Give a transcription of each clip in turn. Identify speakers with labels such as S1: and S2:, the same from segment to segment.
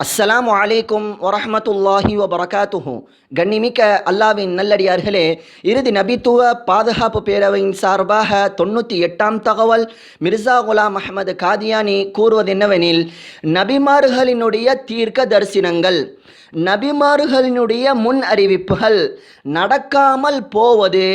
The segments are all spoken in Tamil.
S1: அஸ்ஸலாமு அலைக்கும் வரஹ்மத்துல்லாஹி வபரகாத்துஹு. கண்ணிமிக்க அல்லாவின் நல்லடியார்களே, இறுதி நபித்துவ பாதுகாப்பு பேரவையின் சார்பாக 98ஆம் தகவல் மிர்சா குலாம் அஹ்மது காதியானி கூறுவது என்னவெனில், நபிமார்களினுடைய தீர்க்க தரிசனங்கள், நபிமார்களினுடைய முன் அறிவிப்புகள் நடக்காமல் போவது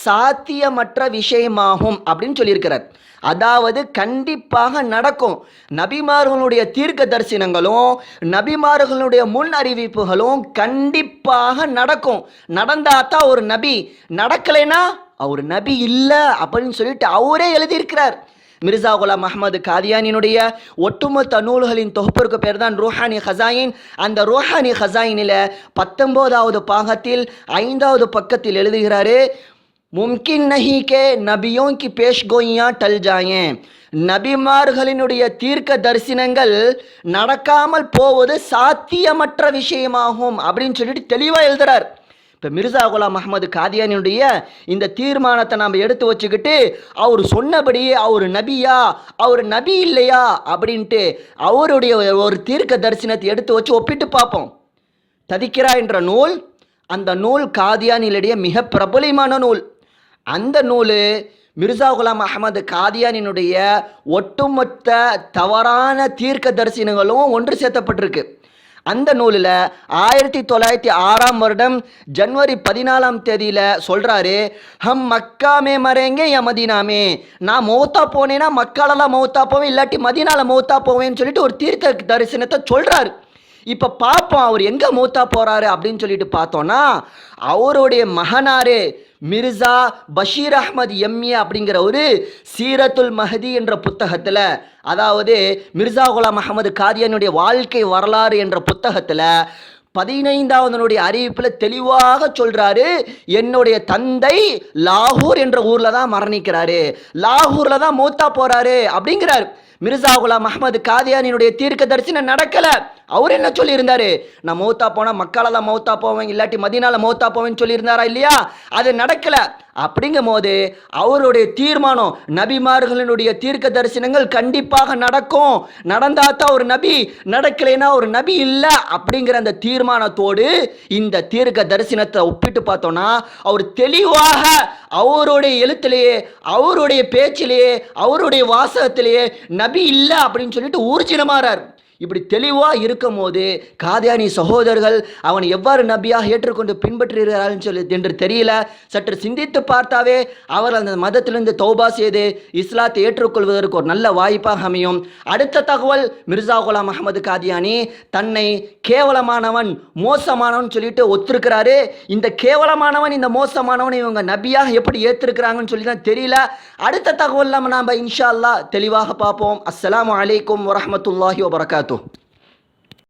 S1: சாத்தியமற்ற விஷயமாகும் அப்படின்னு சொல்லியிருக்கிறார். அதாவது கண்டிப்பாக நடக்கும். நபிமார்களுடைய தீர்க்க தரிசனங்களும் நபிமார்களுடைய முன் அறிவிப்புகளும் கண்டிப்பாக நடக்கும். நடந்தாதான் ஒரு நபி, நடக்கலைன்னா அவர் நபி இல்லை அப்படின்னு சொல்லிட்டு அவரே எழுதியிருக்கிறார். மிர்சா குலாம் அஹ்மது காதியானினுடைய ஒட்டுமொத்த நூல்களின் தொகுப்பிற்கு பேர் தான் ரூஹானி ஹசாயின். அந்த ரூஹானி ஹசாயினில் 19வது பாகத்தில் 5வது பக்கத்தில் எழுதுகிறாரு, மும்கின் நஹி கே நபியோं की पेशगोइयां टल जाएं. நபிமார்களினுடைய தீர்க்க தரிசனங்கள் நடக்காமல் போவது சாத்தியமற்ற விஷயமாகும் அப்படின்னு சொல்லிட்டு தெளிவாக எழுதுறார். இப்போ மிர்சா குலாம் அஹ்மது காதியானியுடைய இந்த தீர்மானத்தை நாம் எடுத்து வச்சுக்கிட்டு அவர் சொன்னபடியே அவர் நபியா அவர் நபி இல்லையா அப்படின்ட்டு அவருடைய ஒரு தீர்க்க தரிசனத்தை எடுத்து வச்சு ஒப்பிட்டு பார்ப்போம். ததிக்கிரா என்ற நூல், அந்த நூல் காதியானிலுடைய மிக பிரபலமான நூல். அந்த நூல் மிர்சா குலாம் அஹ்மது காதியானினுடைய ஒட்டுமொத்த தவறான தீர்க்க தரிசனங்களும் ஒன்று சேர்த்தப்பட்டிருக்கு. அந்த நூலில் 1906ஆம் வருடம் ஜனவரி 14ஆம் தேதியில் சொல்கிறாரு, ஹம் மக்கா மே மரேங்கே யா மதீனாமே, நான் மௌத்தா போனேன்னா மக்காலெல்லாம் மௌத்தா போவேன், இல்லாட்டி மதீனால மௌத்தா போவேன்னு சொல்லிட்டு ஒரு தீர்க்க தரிசனத்தை சொல்கிறாரு. இப்போ பார்ப்போம் அவர் எங்கே மௌத்தா போகிறாரு அப்படின்னு சொல்லிட்டு பார்த்தோன்னா, அவருடைய மகனாரே மிர்சா பஷீர் அஹ்மத் எம்ஏ அப்படிங்கிற ஒரு சீரத்துல் மஹதி என்ற புத்தகத்தில், அதாவது மிர்சா குலாம் அஹ்மது காதியானுடைய வாழ்க்கை வரலாறு என்ற புத்தகத்தில் 15வது அறிவிப்பில் தெளிவாக சொல்கிறாரு, என்னுடைய தந்தை லாகூர் என்ற ஊரில் தான் மரணிக்கிறாரு, லாகூரில் தான் மௌத்தா போகிறாரு அப்படிங்கிறார். மிர்சா குலாம் அஹ்மது காதியானினுடைய தீர்க்க தரிசனம் நடக்கலை. அவர் என்ன சொல்லியிருந்தாரு, நான் மௌத்தா போனால் மக்காலெல்லாம் மௌத்தா போவேன், இல்லாட்டி மதீனால மௌத்தா போவேன்னு சொல்லியிருந்தாரா இல்லையா? அது நடக்கலை. அப்படிங்கும் போது அவருடைய தீர்மானம், நபிமார்களினுடைய தீர்க்க தரிசனங்கள் கண்டிப்பாக நடக்கும், நடந்தாதான் ஒரு நபி, நடக்கலைன்னா ஒரு நபி இல்லை அப்படிங்கிற அந்த தீர்மானத்தோடு இந்த தீர்க்க தரிசனத்தை ஒப்பிட்டு பார்த்தோன்னா அவர் தெளிவாக அவருடைய எழுத்திலேயே, அவருடைய பேச்சிலேயே, அவருடைய வாசகத்திலேயே நபி இல்லை அப்படின்னு சொல்லிட்டு ஊர்ஜினமாறார். இப்படி தெளிவாக இருக்கும் போது காதியானி சகோதரர்கள் அவனை எவ்வாறு நபியாக ஏற்றுக்கொண்டு பின்பற்றுகிறார்கள் சொல்லி என்று தெரியல. சற்று சிந்தித்து பார்த்தாவே அவர் அந்த மதத்திலிருந்து தௌபா செய்து இஸ்லாத்தை ஏற்றுக்கொள்வதற்கு ஒரு நல்ல வாய்ப்பாக அமையும். அடுத்த தகவல், மிர்சா குலாம் அஹ்மது காதியானி தன்னை கேவலமானவன், மோசமானவன் சொல்லிட்டு ஒத்துருக்கிறாரு. இந்த கேவலமானவன், இந்த மோசமானவன் இவங்க நபியாக எப்படி ஏற்றிருக்கிறாங்கன்னு சொல்லி தான் தெரியல. அடுத்த தகவல் நாம் இன்ஷா அல்லாஹ் தெளிவாக பார்ப்போம். அஸ்ஸலாமு அலைக்கும் வரஹ்மத்துல்லாஹி வபரகாத்துஹு.